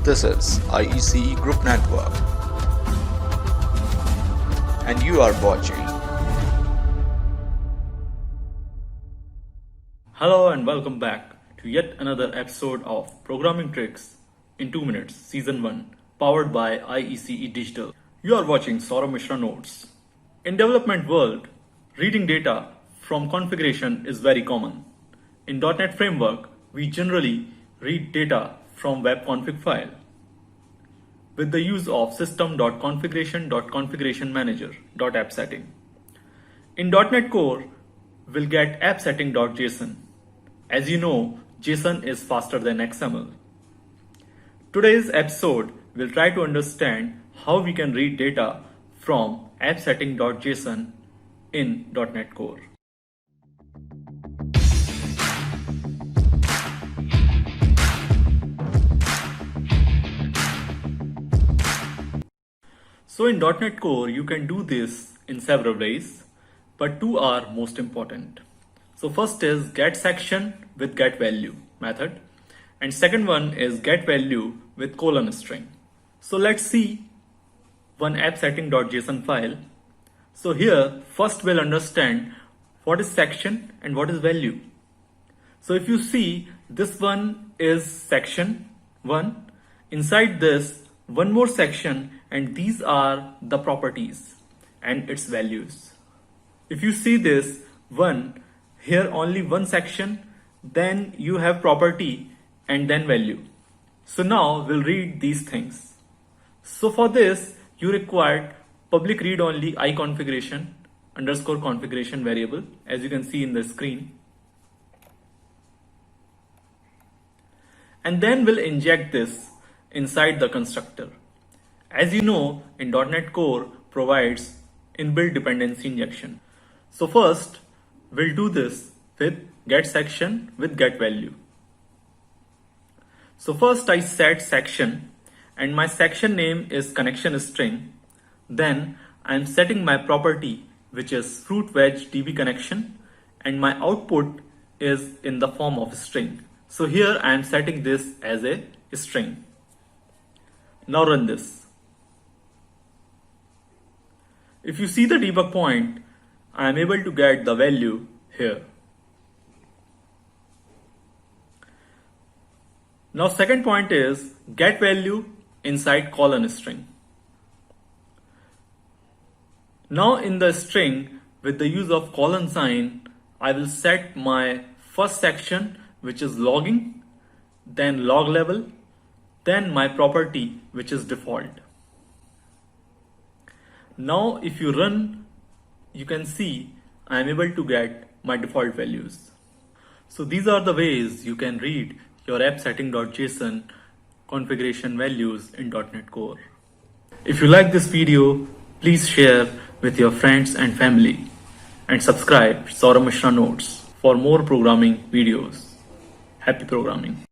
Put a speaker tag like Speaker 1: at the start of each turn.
Speaker 1: This is IECE Group Network, and you are watching.
Speaker 2: Hello and welcome back to yet another episode of Programming Tricks in 2 Minutes, Season 1, powered by IECE Digital. You are watching Saurabh Mishra Notes. In development world, reading data from configuration is very common. In .NET Framework, we generally read data from web config file with the use of system.configuration.configurationmanager.appsetting. In .NET Core, we'll get appsetting.json. As you know, JSON is faster than XML. Today's episode will try to understand how we can read data from appsetting.json in .NET Core. So in .NET Core, you can do this in several ways, but two are most important. So first is getSection with getValue method, and second one is getValue with :string. So let's see one appsetting.json file. So here, first we'll understand what is section and what is value. So if you see, this one is section 1. Inside this, one more section, and these are the properties and its values. If you see this one, here only one section, then you have property and then value. So now we'll read these things. So for this, you require public read only iConfiguration underscore configuration variable, as you can see in the screen. And then we'll inject this inside the constructor. As you know, in .NET Core provides inbuilt dependency injection. So first, we'll do this with getSection with getValue. So first I set section, and my section name is connection string. Then I'm setting my property, which is fruit veg DB connection, and my output is in the form of a string. So here I am setting this as a string. Now run this. If you see the debug point, I am able to get the value here. Now second point is get value inside :string. Now in the string, with the use of colon sign, I will set my first section, which is logging, then log level, then my property, which is default. Now if you run, you can see I am able to get my default values. So these are the ways you can read your appsetting.json configuration values in .NET Core. If you like this video, please share with your friends and family, and subscribe Saurabh Mishra Notes for more programming videos. Happy programming.